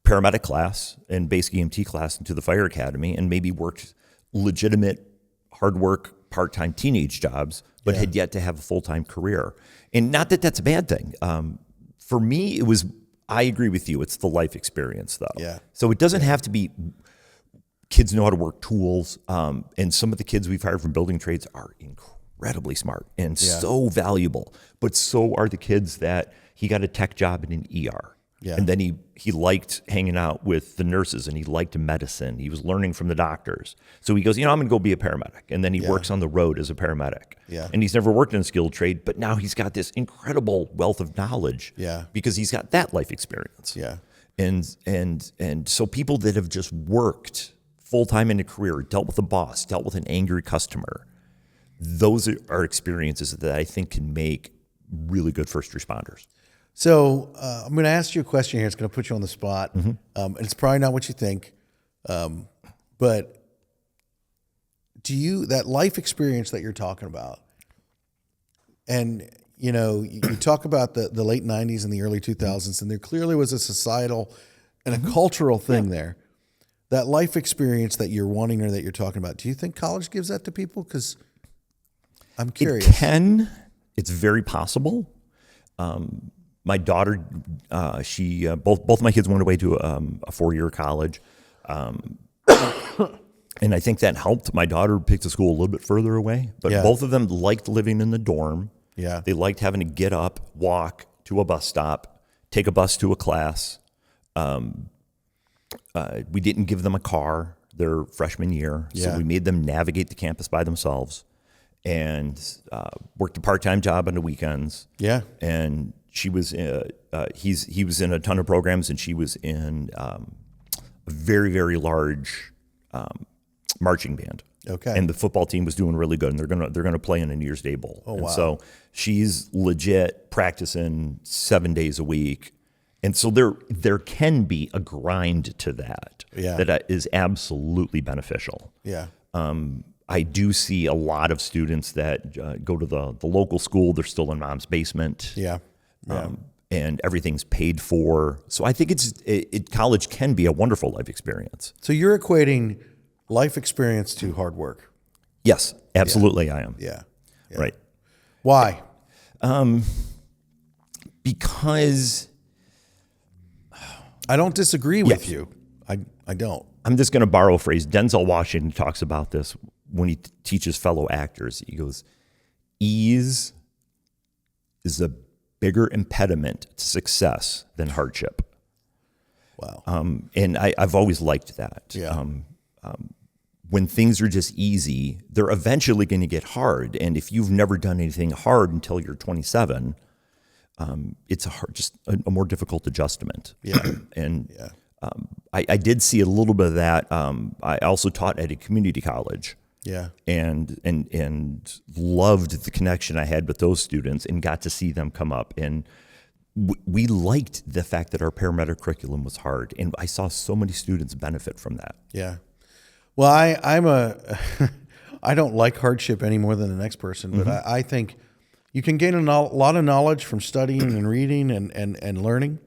paramedic class and basic EMT class into the fire academy, and maybe worked legitimate, hard work, part-time teenage jobs, but had yet to have a full-time career. And not that that's a bad thing. For me, I agree with you. It's the life experience, though. Yeah. So it doesn't have to be kids know how to work tools. And some of the kids we've hired from building trades are incredibly smart and so valuable. But so are the kids that he got a tech job in an ER. Yeah. And then he liked hanging out with the nurses, and he liked medicine. He was learning from the doctors. So he goes, I'm going to go be a paramedic. And then he works on the road as a paramedic. Yeah. And he's never worked in a skilled trade, but now he's got this incredible wealth of knowledge because he's got that life experience. Yeah. And so people that have just worked full-time in a career, dealt with a boss, dealt with an angry customer, those are experiences that I think can make really good first responders. So I'm going to ask you a question here. It's going to put you on the spot. And it's probably not what you think. But that life experience that you're talking about, and you talk about the late 90s and the early 2000s, and there clearly was a societal and a cultural thing there. That life experience that you're wanting or that you're talking about, do you think college gives that to people? Because I'm curious. It can. It's very possible. My daughter, both my kids went away to a 4-year college, and I think that helped. My daughter picked a school a little bit further away, but both of them liked living in the dorm. Yeah, they liked having to get up, walk to a bus stop, take a bus to a class. We didn't give them a car their freshman year, so we made them navigate the campus by themselves, and worked a part-time job on the weekends. Yeah, and she was he was in a ton of programs, and she was in a very, very large marching band. Okay, and the football team was doing really good, and they're gonna play in a New Year's Day bowl. Oh, wow. And so she's legit practicing 7 days a week. And so there can be a grind to that that is absolutely beneficial. Yeah. I do see a lot of students that go to the local school. They're still in mom's basement. Yeah. And everything's paid for. So I think college can be a wonderful life experience. So you're equating life experience to hard work. Yes, absolutely. I am. Yeah. Right. Why? Because I don't disagree with you. I don't. I'm just going to borrow a phrase. Denzel Washington talks about this when he teaches fellow actors. He goes, ease is a bigger impediment to success than hardship. Wow. And I've always liked that. Yeah. When things are just easy, they're eventually going to get hard. And if you've never done anything hard until you're 27, it's just a more difficult adjustment. Yeah. And I did see a little bit of that. I also taught at a community college. Yeah. And loved the connection I had with those students and got to see them come up. And we liked the fact that our paramedic curriculum was hard. And I saw so many students benefit from that. Yeah. Well, I don't like hardship any more than the next person, but I think you can gain a lot of knowledge from studying and reading and learning.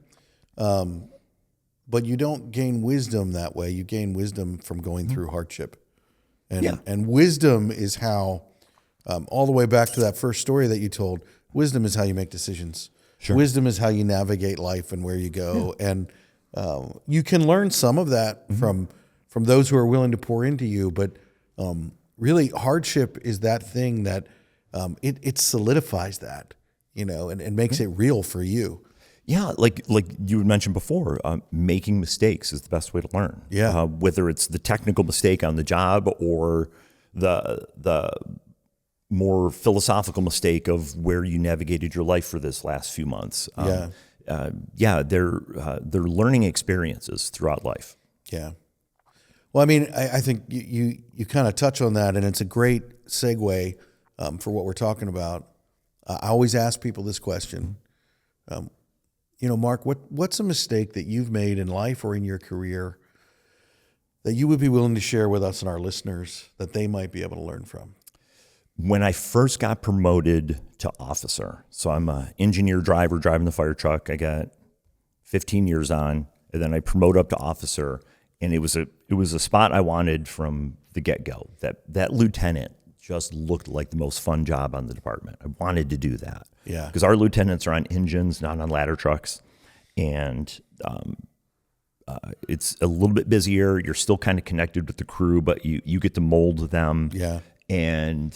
But you don't gain wisdom that way. You gain wisdom from going through hardship. And wisdom is how, all the way back to that first story that you told, wisdom is how you make decisions. Sure. Wisdom is how you navigate life and where you go. Yeah. And you can learn some of that from those who are willing to pour into you. But really, hardship is that thing that it solidifies that, and makes it real for you. Yeah, like you had mentioned before, making mistakes is the best way to learn. Yeah. Whether it's the technical mistake on the job or the more philosophical mistake of where you navigated your life for this last few months. They're learning experiences throughout life. Yeah. Well, I mean, I think you kind of touch on that, and it's a great segue for what we're talking about. I always ask people this question. Mark, what's a mistake that you've made in life or in your career that you would be willing to share with us and our listeners that they might be able to learn from? When I first got promoted to officer, so I'm an engineer driver driving the fire truck. I got 15 years on, and then I promote up to officer, and it was a spot I wanted from the get-go. That lieutenant just looked like the most fun job on the department. I wanted to do that. Yeah. Because our lieutenants are on engines, not on ladder trucks. And it's a little bit busier. You're still kind of connected with the crew, but you get to mold them. Yeah. And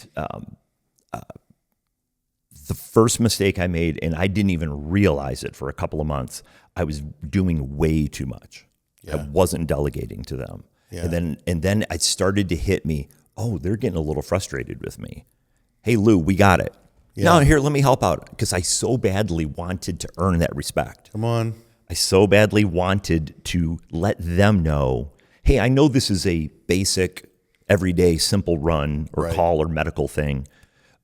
the first mistake I made, and I didn't even realize it for a couple of months, I was doing way too much. Yeah. I wasn't delegating to them. Yeah. And then it started to hit me, oh, they're getting a little frustrated with me. Hey, Lou, we got it. Yeah. No, here, let me help out. Because I so badly wanted to earn that respect. Come on. I so badly wanted to let them know, hey, I know this is a basic, everyday, simple run or call or medical thing.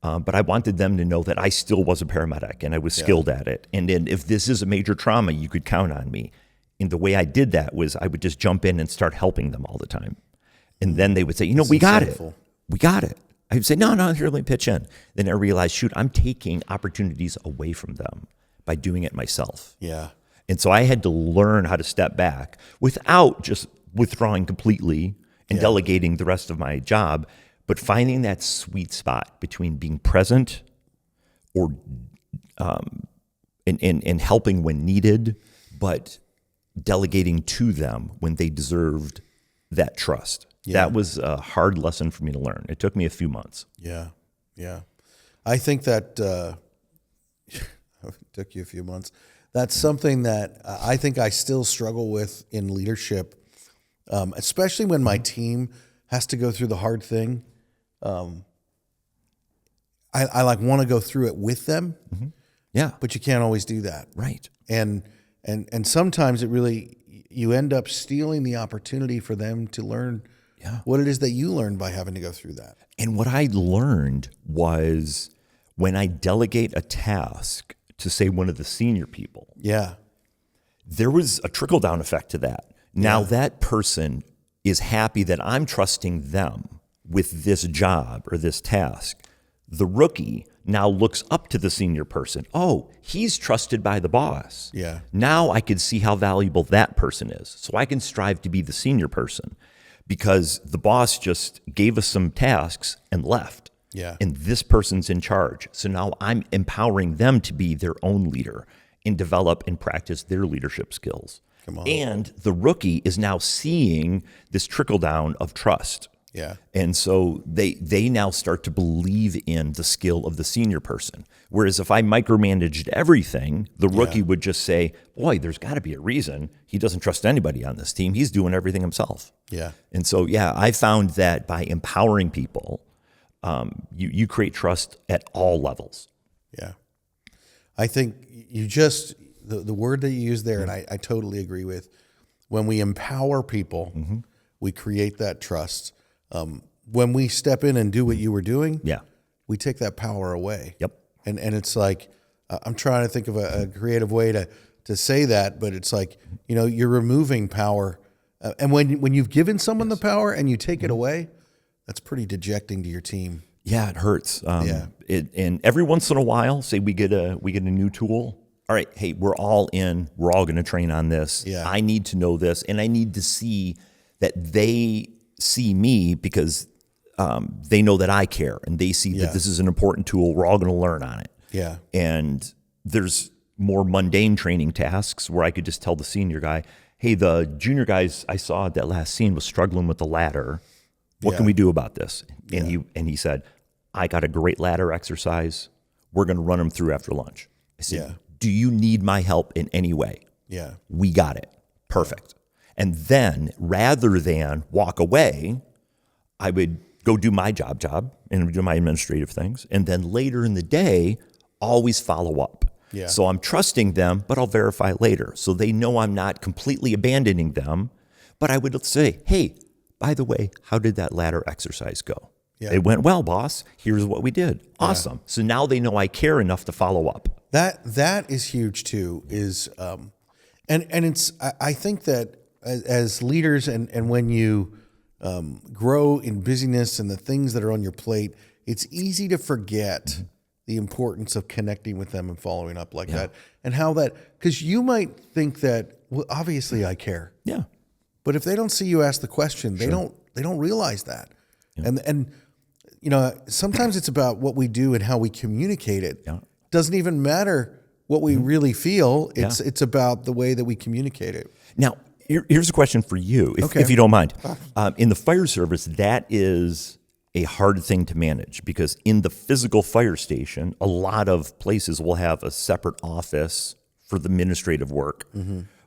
But I wanted them to know that I still was a paramedic and I was skilled at it. And then if this is a major trauma, you could count on me. And the way I did that was I would just jump in and start helping them all the time. And then they would say, we got it. We got it. I would say, no, here, let me pitch in. Then I realized, shoot, I'm taking opportunities away from them by doing it myself. Yeah. And so I had to learn how to step back without just withdrawing completely and delegating the rest of my job, but finding that sweet spot between being present or and helping when needed, but delegating to them when they deserved that trust. Yeah. That was a hard lesson for me to learn. It took me a few months. Yeah, yeah. I think that it took you a few months. That's something that I think I still struggle with in leadership, especially when my team has to go through the hard thing. I want to go through it with them. Mm-hmm. Yeah, but you can't always do that. Right. And sometimes you end up stealing the opportunity for them to learn what it is that you learned by having to go through that. And what I learned was when I delegate a task to, say, one of the senior people, there was a trickle-down effect to that. Now that person is happy that I'm trusting them with this job or this task. The rookie now looks up to the senior person. Oh, he's trusted by the boss. Yeah. Now I can see how valuable that person is. So I can strive to be the senior person because the boss just gave us some tasks and left. Yeah. And this person's in charge. So now I'm empowering them to be their own leader and develop and practice their leadership skills. Come on. And the rookie is now seeing this trickle down of trust. Yeah. And so they now start to believe in the skill of the senior person. Whereas if I micromanaged everything, the rookie would just say, boy, there's got to be a reason he doesn't trust anybody on this team. He's doing everything himself. Yeah. And so, I found that by empowering people, you create trust at all levels. Yeah. I think you just, the word that you use there, and I totally agree with, when we empower people, we create that trust. When we step in and do what you were doing, we take that power away. Yep. And it's like, I'm trying to think of a creative way to say that, but it's like, you're removing power. And when you've given someone the power and you take it away, that's pretty dejecting to your team. Yeah, it hurts. And every once in a while, say we get a new tool. All right, hey, we're all in. We're all going to train on this. Yeah. I need to know this, and I need to see that they see me because they know that I care, and they see that this is an important tool. We're all going to learn on it. Yeah. And there's more mundane training tasks where I could just tell the senior guy, hey, the junior guys I saw at that last scene was struggling with the ladder. What can we do about this? And he said, I got a great ladder exercise. We're going to run them through after lunch. I said, do you need my help in any way? Yeah. We got it. Perfect. And then rather than walk away, I would go do my job and do my administrative things. And then later in the day, always follow up. Yeah. So I'm trusting them, but I'll verify later. So they know I'm not completely abandoning them. But I would say, hey, by the way, how did that ladder exercise go? Yeah. It went well, boss. Here's what we did. Awesome. Yeah. So now they know I care enough to follow up. That is huge too. And it's I think that as leaders and when you grow in busyness and the things that are on your plate, it's easy to forget the importance of connecting with them and following up like that, and how that, because you might think that, well, obviously I care. Yeah. But if they don't see you ask the question, they don't realize that. Yeah. And sometimes it's about what we do and how we communicate it. Yeah. Doesn't even matter what we really feel. It's about the way that we communicate it. Now, here's a question for you, if you don't mind. In the fire service, that is a hard thing to manage because in the physical fire station, a lot of places will have a separate office for the administrative work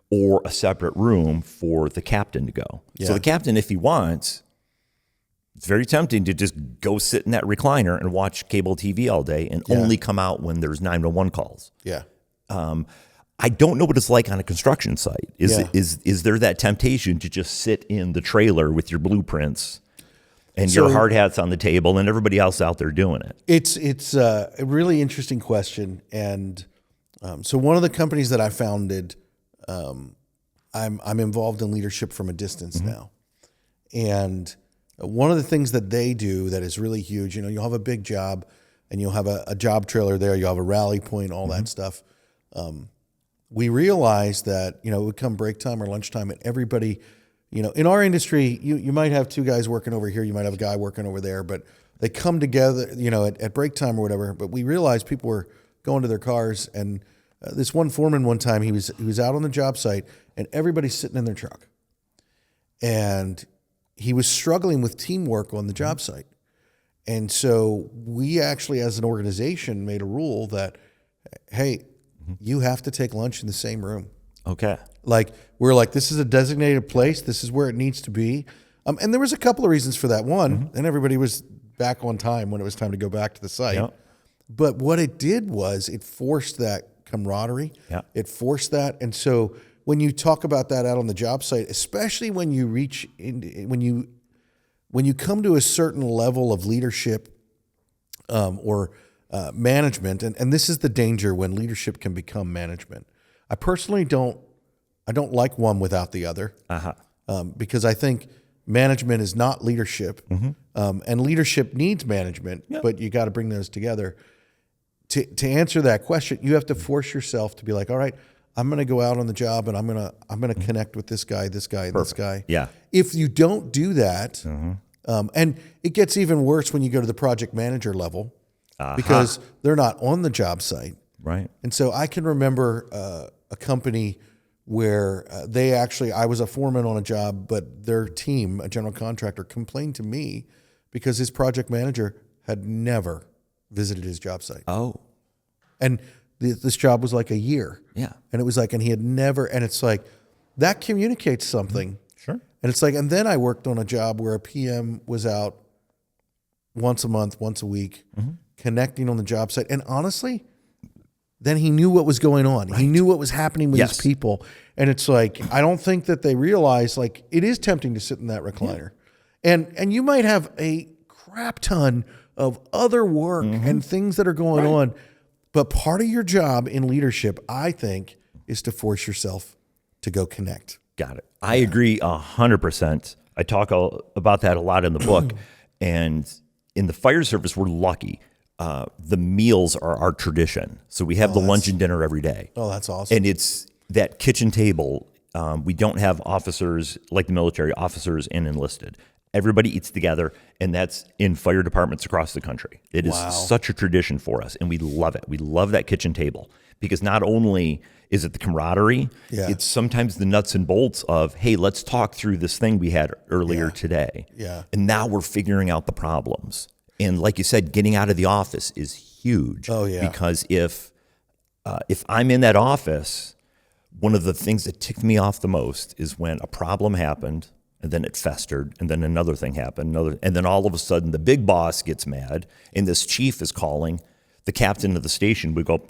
or a separate room for the captain to go. Yeah. So the captain, if he wants, it's very tempting to just go sit in that recliner and watch cable TV all day and only come out when there's 911 calls. Yeah. I don't know what it's like on a construction site. Is there that temptation to just sit in the trailer with your blueprints and your hard hats on the table and everybody else out there doing it? It's a really interesting question. And so one of the companies that I founded, I'm involved in leadership from a distance now. And one of the things that they do that is really huge, you'll have a big job and you'll have a job trailer there, you'll have a rally point, all that stuff. We realized that, it would come break time or lunchtime and everybody, in our industry, you might have two guys working over here, you might have a guy working over there, but they come together, at break time or whatever. But we realized people were going to their cars, and this one foreman one time, he was out on the job site and everybody's sitting in their truck. And he was struggling with teamwork on the job site. And so we actually, as an organization, made a rule that, hey, you have to take lunch in the same room. Okay. We're like, this is a designated place. This is where it needs to be. And there was a couple of reasons for that. One, and everybody was back on time when it was time to go back to the site. Yep. But what it did was it forced that camaraderie. Yep. It forced that. And so when you talk about that out on the job site, especially when you when you come to a certain level of leadership or management, and this is the danger when leadership can become management. I personally don't like one without the other, because I think management is not leadership, and leadership needs management, but you got to bring those together. To answer that question, you have to force yourself to be like, all right, I'm going to go out on the job and I'm going to connect with this guy, and this guy. Yeah. If you don't do that, And it gets even worse when you go to the project manager level because they're not on the job site. Right. And so I can remember a company where I was a foreman on a job, but their team, a general contractor, complained to me because his project manager had never visited his job site. Oh. And this job was like a year. Yeah. And it was like, and he had never, and it's like, that communicates something. Sure. And it's like, and then I worked on a job where a PM was out once a month, once a week, connecting on the job site. And honestly, then he knew what was going on. Right. He knew what was happening with his people. And it's like, I don't think that they realize, like, it is tempting to sit in that recliner. Yeah. And you might have a crap ton of other work and things that are going on. But part of your job in leadership, I think, is to force yourself to go connect. Got it. I agree 100%. I talk about that a lot in the book. And in the fire service, we're lucky. The meals are our tradition. So we have the lunch and dinner every day. Oh, that's awesome. And it's that kitchen table. We don't have officers like the military, officers and enlisted. Everybody eats together, and that's in fire departments across the country. It is such a tradition for us, and we love it. We love that kitchen table because not only is it the camaraderie, it's sometimes the nuts and bolts of, hey, let's talk through this thing we had earlier today. Yeah. And now we're figuring out the problems. And like you said, getting out of the office is huge. Oh, yeah. Because if I'm in that office, one of the things that ticked me off the most is when a problem happened, and then it festered, and then another thing happened, and then all of a sudden the big boss gets mad, and this chief is calling the captain of the station. We go,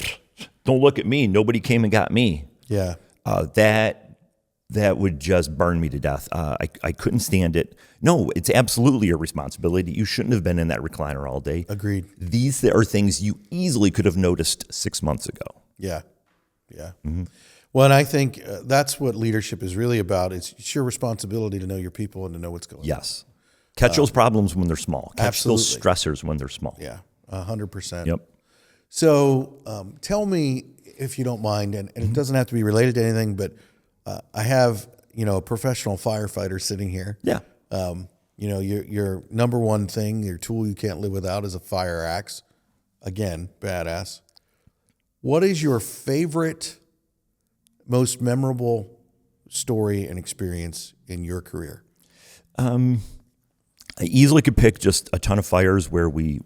don't look at me. Nobody came and got me. Yeah. That would just burn me to death. I couldn't stand it. No, it's absolutely your responsibility. You shouldn't have been in that recliner all day. Agreed. These are things you easily could have noticed 6 months ago. Yeah. Yeah. Mm-hmm. Well, and I think that's what leadership is really about. It's your responsibility to know your people and to know what's going on. Yes. Catch those problems when they're small. Catch those stressors when they're small. Yeah, 100%. Yep. So tell me, if you don't mind, and it doesn't have to be related to anything, but I have, a professional firefighter sitting here. Yeah. Your number one thing, your tool you can't live without is a fire axe. Again, badass. What is your favorite, most memorable story and experience in your career? I easily could pick just a ton of fires where we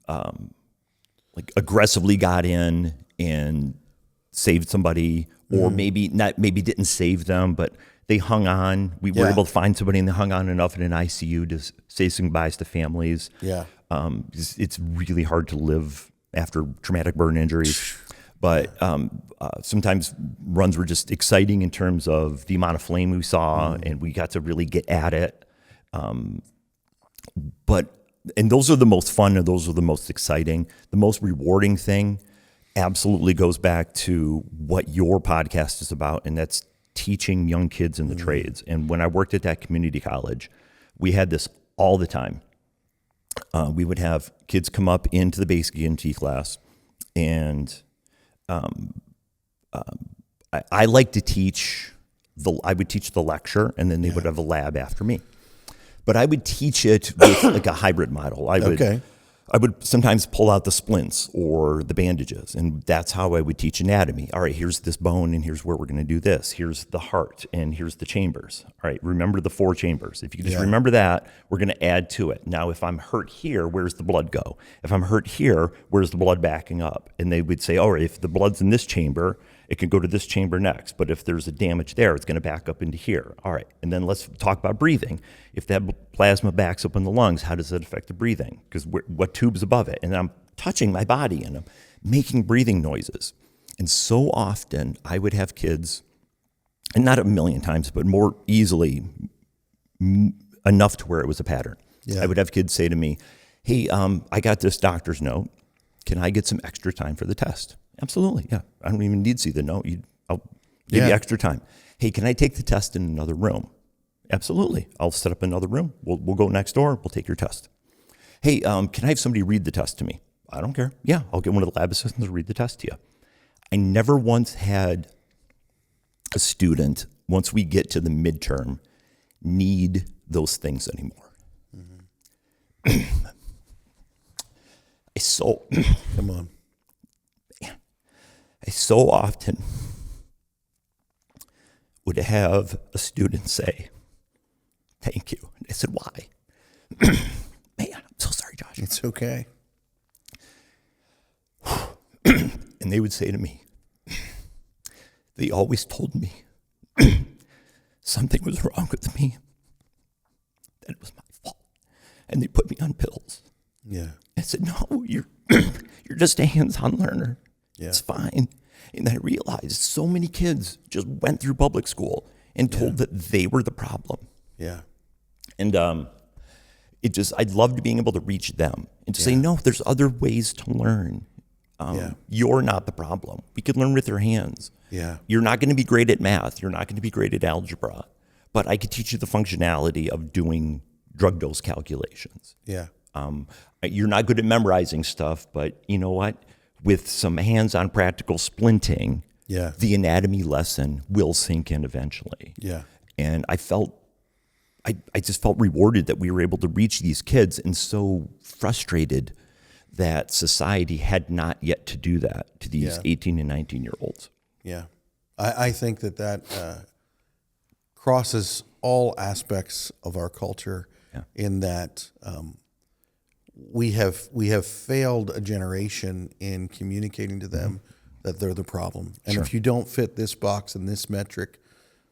like aggressively got in and saved somebody, or maybe didn't save them, but they hung on. We were able to find somebody, and they hung on enough in an ICU to say some goodbyes to families. Yeah, it's really hard to live after traumatic burn injuries. But sometimes runs were just exciting in terms of the amount of flame we saw, and we got to really get at it. And those are the most fun, and those are the most exciting. The most rewarding thing absolutely goes back to what your podcast is about, and that's teaching young kids in the trades. And when I worked at that community college, we had this all the time. We would have kids come up into the basic EMT class, and I like to teach I would teach the lecture, and then they would have a lab after me. But I would teach it with like a hybrid model. I would sometimes pull out the splints or the bandages, and that's how I would teach anatomy. All right, here's this bone, and here's where we're going to do this. Here's the heart, and here's the chambers. All right, remember the 4 chambers. If you just remember that, we're going to add to it. Now, if I'm hurt here, where's the blood go? If I'm hurt here, where's the blood backing up? And they would say, all right, if the blood's in this chamber, it can go to this chamber next. But if there's a damage there, it's going to back up into here. All right, and then let's talk about breathing. If that plasma backs up in the lungs, how does that affect the breathing? Because what tube's above it? And I'm touching my body, and I'm making breathing noises. And so often I would have kids, and not a million times, but more easily enough to where it was a pattern. Yeah. I would have kids say to me, hey, I got this doctor's note. Can I get some extra time for the test? Absolutely, yeah. I don't even need to see the note. I'll give you extra time. Hey, can I take the test in another room? Absolutely. I'll set up another room. We'll go next door. We'll take your test. Hey, can I have somebody read the test to me? I don't care. Yeah, I'll get one of the lab assistants to read the test to you. I never once had a student, once we get to the midterm, need those things anymore. I so Come on. I so often would have a student say, "Thank you." And I said, "Why?" "Man, I'm so sorry, Josh." It's okay. And they would say to me, they always told me something was wrong with me, that it was my fault. And they put me on pills. Yeah. I said, "No, you're you're just a hands-on learner. Yeah. It's fine." And I realized so many kids just went through public school and told that they were the problem. Yeah. And I'd love to being able to reach them and to say, no, there's other ways to learn. You're not the problem. We could learn with your hands. Yeah. You're not going to be great at math. You're not going to be great at algebra. But I could teach you the functionality of doing drug dose calculations. Yeah. You're not good at memorizing stuff, but you know what? With some hands-on practical splinting, the anatomy lesson will sink in eventually. Yeah. And I just felt rewarded that we were able to reach these kids, and so frustrated that society had not yet to do that to these 18 and 19-year-olds. Yeah. I think that crosses all aspects of our culture in that we have failed a generation in communicating to them that they're the problem. And if you don't fit this box and this metric,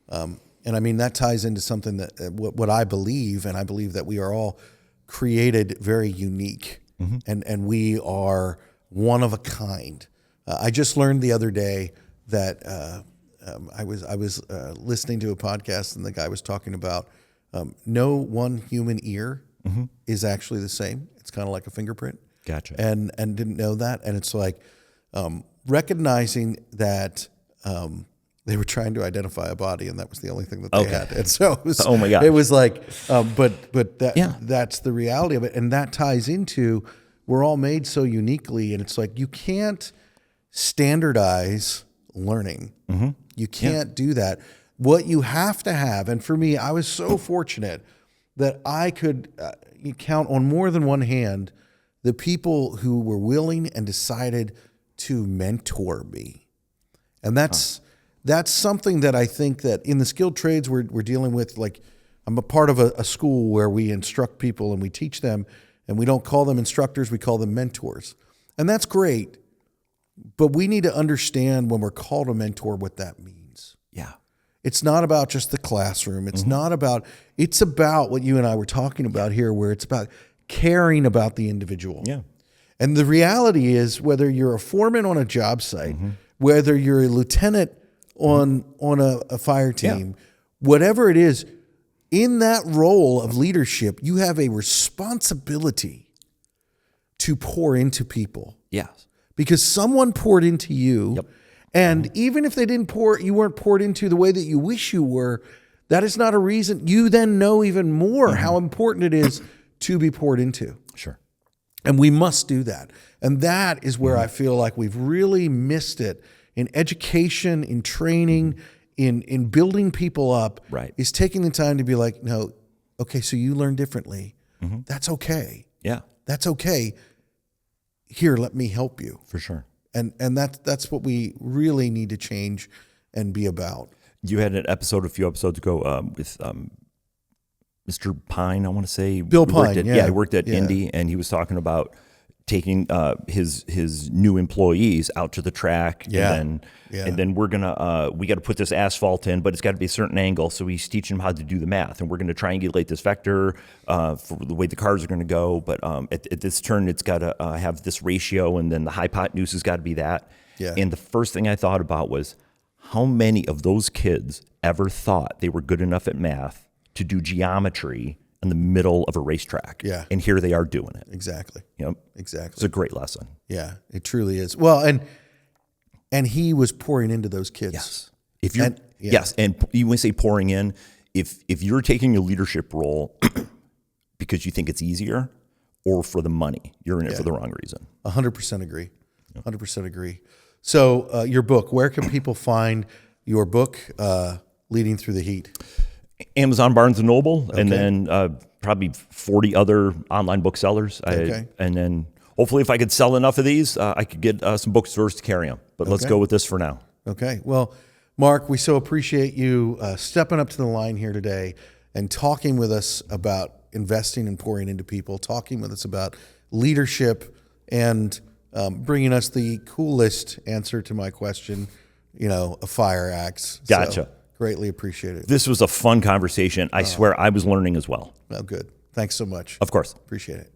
and I mean, that ties into something that what I believe, and I believe that we are all created very unique, and we are one of a kind. I just learned the other day that I was listening to a podcast, and the guy was talking about no one human ear is actually the same. It's kind of like a fingerprint. Gotcha. And didn't know that. And it's like recognizing that they were trying to identify a body, and that was the only thing that they had. And so it was, oh my God, it was like, but that's the reality of it. And that ties into, we're all made so uniquely, and it's like, you can't standardize learning. You can't do that. What you have to have, and for me, I was so fortunate that I could count on more than one hand the people who were willing and decided to mentor me. And that's something that I think that in the skilled trades we're dealing with. Like, I'm a part of a school where we instruct people and we teach them, and we don't call them instructors, we call them mentors. And that's great, but we need to understand when we're called a mentor what that means. Yeah. It's not about just the classroom. It's not about, it's about what you and I were talking about here, where it's about caring about the individual. Yeah. And the reality is, whether you're a foreman on a job site, whether you're a lieutenant on a fire team, whatever it is, in that role of leadership, you have a responsibility to pour into people. Yes. Because someone poured into you. Yep. And even if they didn't you weren't poured into the way that you wish you were, that is not a reason. You then know even more how important it is to be poured into. Sure. And we must do that. And that is where I feel like we've really missed it in education, in training, in building people up. Right. Is taking the time to be like, no, okay, so you learn differently. That's okay. Yeah. That's okay. Here, let me help you. For sure. And that's what we really need to change and be about. You had an episode a few episodes ago with Mr. Pine, I want to say. Bill Pine, he worked at Indy, and he was talking about taking his new employees out to the track, and then we got to put this asphalt in, but it's got to be a certain angle. So he's teaching them how to do the math, and we're going to triangulate this vector for the way the cars are going to go. But at this turn, it's got to have this ratio, and then the hypotenuse has got to be that. Yeah. And the first thing I thought about was, how many of those kids ever thought they were good enough at math to do geometry in the middle of a racetrack? Yeah. And here they are doing it. Exactly. Yep. Exactly. It's a great lesson. Yeah, it truly is. Well, and he was pouring into those kids. Yes. If you're and you want to say pouring in, if you're taking a leadership role because you think it's easier or for the money, you're in it for the wrong reason. 100% agree. 100% agree. So your book, where can people find your book, Leading Through the Heat? Amazon, Barnes and Noble, and then probably 40 other online booksellers. And then hopefully, if I could sell enough of these, I could get some bookstores to carry them. But let's go with this for now. Okay. Well, Marc, we so appreciate you stepping up to the line here today and talking with us about investing and pouring into people, talking with us about leadership, and bringing us the coolest answer to my question, a fire axe. Gotcha. So, greatly appreciate it. This was a fun conversation. I swear I was learning as well. Oh, good. Thanks so much. Of course. Appreciate it.